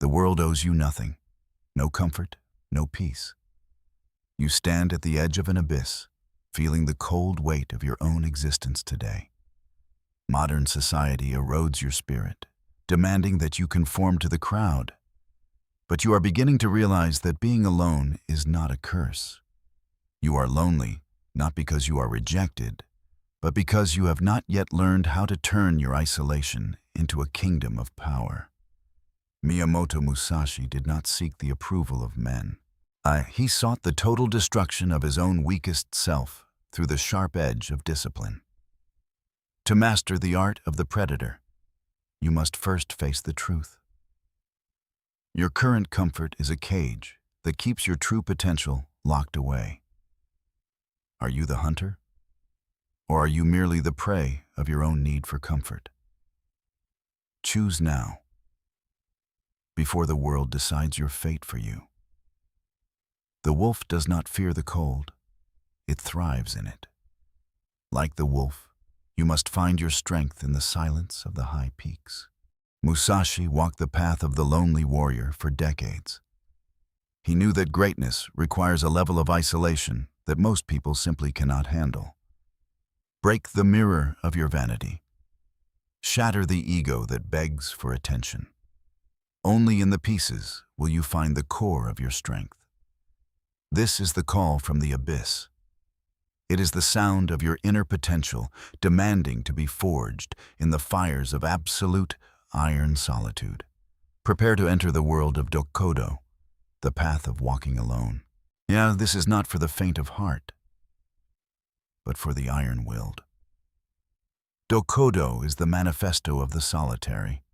The world owes you nothing, no comfort, no peace. You stand at the edge of an abyss, feeling the cold weight of your own existence today. Modern society erodes your spirit, demanding that you conform to the crowd. But you are beginning to realize that being alone is not a curse. You are lonely, not because you are rejected, but because you have not yet learned how to turn your isolation into a kingdom of power. Miyamoto Musashi did not seek the approval of men. He sought the total destruction of his own weakest self through the sharp edge of discipline. To master the art of the predator, you must first face the truth. Your current comfort is a cage that keeps your true potential locked away. Are you the hunter? Or are you merely the prey of your own need for comfort? Choose now, before the world decides your fate for you. The wolf does not fear the cold, it thrives in it. Like the wolf, you must find your strength in the silence of the high peaks. Musashi walked the path of the lonely warrior for decades. He knew that greatness requires a level of isolation that most people simply cannot handle. Break the mirror of your vanity. Shatter the ego that begs for attention. Only in the pieces will you find the core of your strength. This is the call from the abyss. It is the sound of your inner potential demanding to be forged in the fires of absolute iron solitude. Prepare to enter the world of Dokudo, the path of walking alone. Yeah, this is not for the faint of heart, but for the iron-willed. Dokudo is the manifesto of the solitary.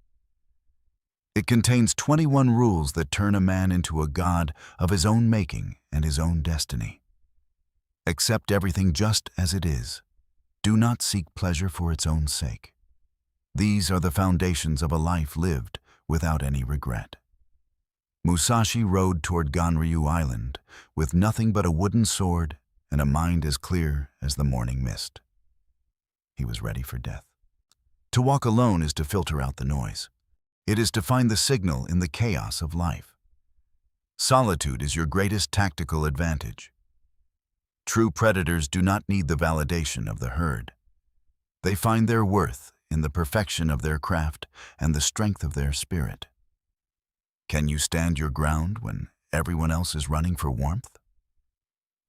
It contains 21 rules that turn a man into a god of his own making and his own destiny. Accept everything just as it is. Do not seek pleasure for its own sake. These are the foundations of a life lived without any regret. Musashi rode toward Ganryu Island with nothing but a wooden sword and a mind as clear as the morning mist. He was ready for death. To walk alone is to filter out the noise. It is to find the signal in the chaos of life. Solitude is your greatest tactical advantage. True predators do not need the validation of the herd. They find their worth in the perfection of their craft and the strength of their spirit. Can you stand your ground when everyone else is running for warmth?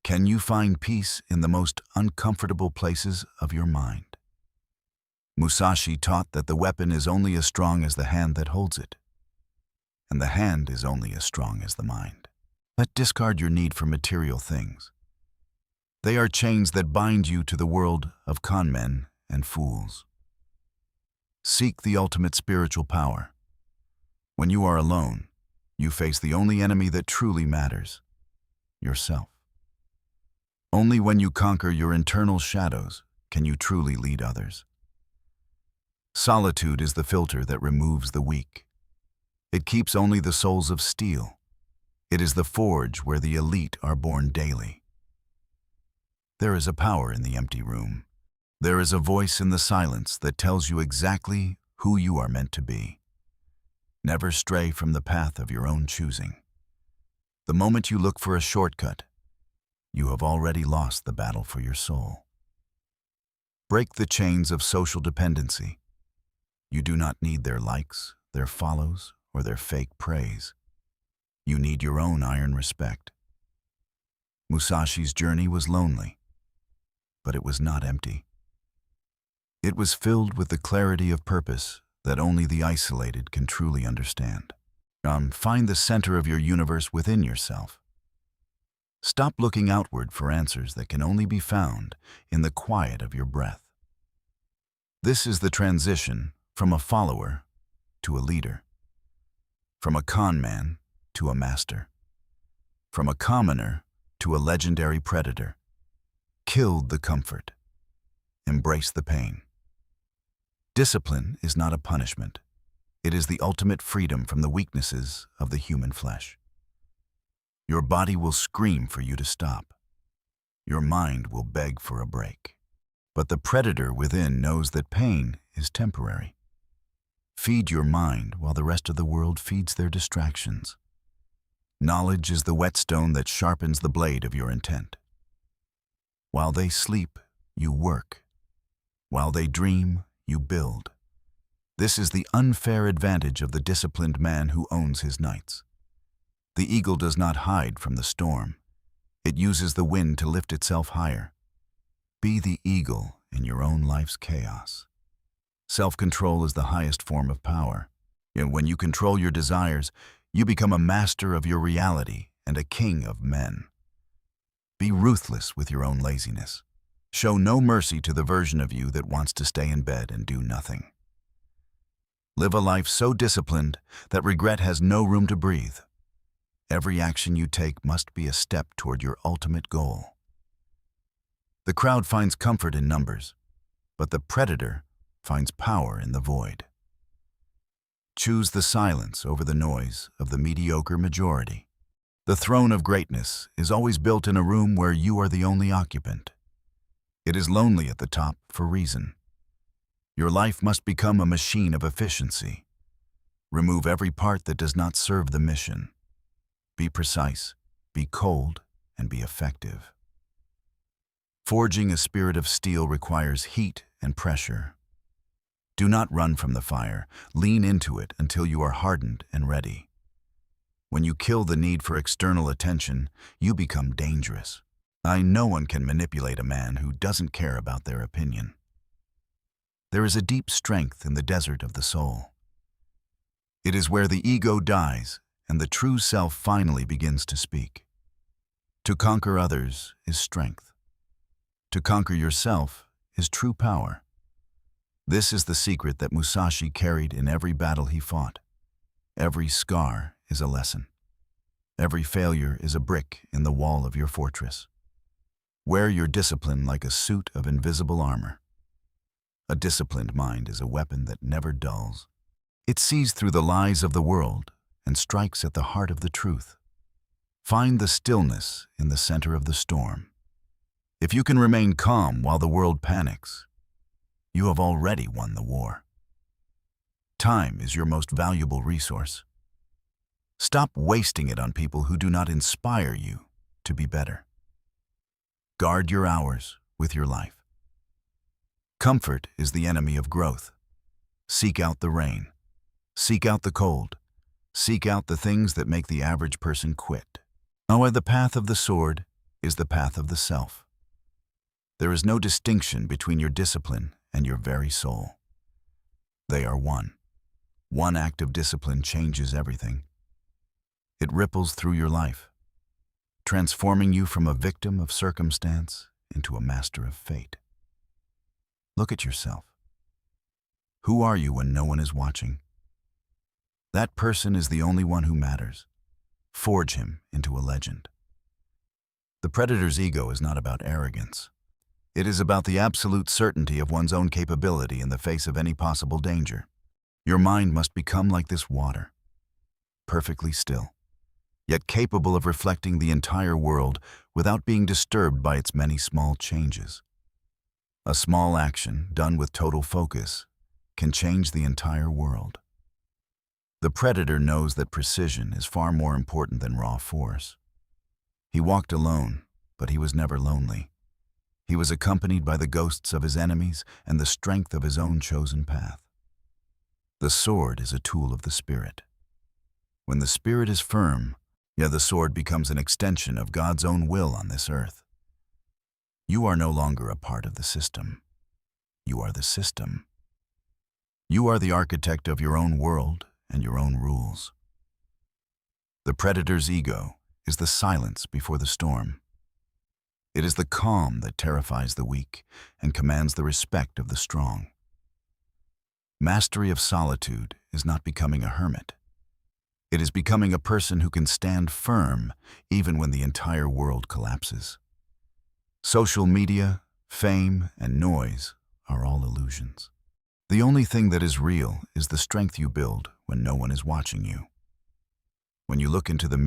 Can you find peace in the most uncomfortable places of your mind? Musashi taught that the weapon is only as strong as the hand that holds it, and the hand is only as strong as the mind. Discard your need for material things. They are chains that bind you to the world of conmen and fools. Seek the ultimate spiritual power. When you are alone, you face the only enemy that truly matters, yourself. Only when you conquer your internal shadows can you truly lead others. Solitude is the filter that removes the weak. It keeps only the souls of steel. It is the forge where the elite are born daily. There is a power in the empty room. There is a voice in the silence that tells you exactly who you are meant to be. Never stray from the path of your own choosing. The moment you look for a shortcut, you have already lost the battle for your soul. Break the chains of social dependency. You do not need their likes, their follows, or their fake praise. You need your own iron respect. Musashi's journey was lonely, but it was not empty. It was filled with the clarity of purpose that only the isolated can truly understand. Find the center of your universe within yourself. Stop looking outward for answers that can only be found in the quiet of your breath. This is the transition from a follower to a leader, from a con man to a master, from a commoner to a legendary predator. Kill the comfort. Embrace the pain. Discipline is not a punishment. It is the ultimate freedom from the weaknesses of the human flesh. Your body will scream for you to stop. Your mind will beg for a break. But the predator within knows that pain is temporary. Feed your mind while the rest of the world feeds their distractions. Knowledge is the whetstone that sharpens the blade of your intent. While they sleep, you work. While they dream, you build. This is the unfair advantage of the disciplined man who owns his nights. The eagle does not hide from the storm. It uses the wind to lift itself higher. Be the eagle in your own life's chaos. Self-control is the highest form of power. And when you control your desires, you become a master of your reality and a king of men. Be ruthless with your own laziness. Show no mercy to the version of you that wants to stay in bed and do nothing. Live a life so disciplined that regret has no room to breathe. Every action you take must be a step toward your ultimate goal. The crowd finds comfort in numbers, but the predator finds power in the void. Choose the silence over the noise of the mediocre majority. The throne of greatness is always built in a room where you are the only occupant. It is lonely at the top for reason. Your life must become a machine of efficiency. Remove every part that does not serve the mission. Be precise, be cold, and be effective. Forging a spirit of steel requires heat and pressure. Do not run from the fire. Lean into it until you are hardened and ready. When you kill the need for external attention, you become dangerous. No one can manipulate a man who doesn't care about their opinion. There is a deep strength in the desert of the soul. It is where the ego dies and the true self finally begins to speak. To conquer others is strength. To conquer yourself is true power. This is the secret that Musashi carried in every battle he fought. Every scar is a lesson. Every failure is a brick in the wall of your fortress. Wear your discipline like a suit of invisible armor. A disciplined mind is a weapon that never dulls. It sees through the lies of the world and strikes at the heart of the truth. Find the stillness in the center of the storm. If you can remain calm while the world panics, you have already won the war. Time is your most valuable resource. Stop wasting it on people who do not inspire you to be better. Guard your hours with your life. Comfort is the enemy of growth. Seek out the rain. Seek out the cold. Seek out the things that make the average person quit. The path of the sword is the path of the self. There is no distinction between your discipline and your very soul. They are one. One act of discipline changes everything. It ripples through your life, transforming you from a victim of circumstance into a master of fate. Look at yourself. Who are you when no one is watching? That person is the only one who matters. Forge him into a legend. The predator's ego is not about arrogance. It is about the absolute certainty of one's own capability in the face of any possible danger. Your mind must become like this water, perfectly still, yet capable of reflecting the entire world without being disturbed by its many small changes. A small action done with total focus can change the entire world. The predator knows that precision is far more important than raw force. He walked alone, but he was never lonely. He was accompanied by the ghosts of his enemies and the strength of his own chosen path. The sword is a tool of the spirit. When the spirit is firm, the sword becomes an extension of God's own will on this earth. You are no longer a part of the system. You are the system. You are the architect of your own world and your own rules. The predator's ego is the silence before the storm. It is the calm that terrifies the weak and commands the respect of the strong. Mastery of solitude is not becoming a hermit. It is becoming a person who can stand firm even when the entire world collapses. Social media, fame, and noise are all illusions. The only thing that is real is the strength you build when no one is watching you. When you look into the mirror,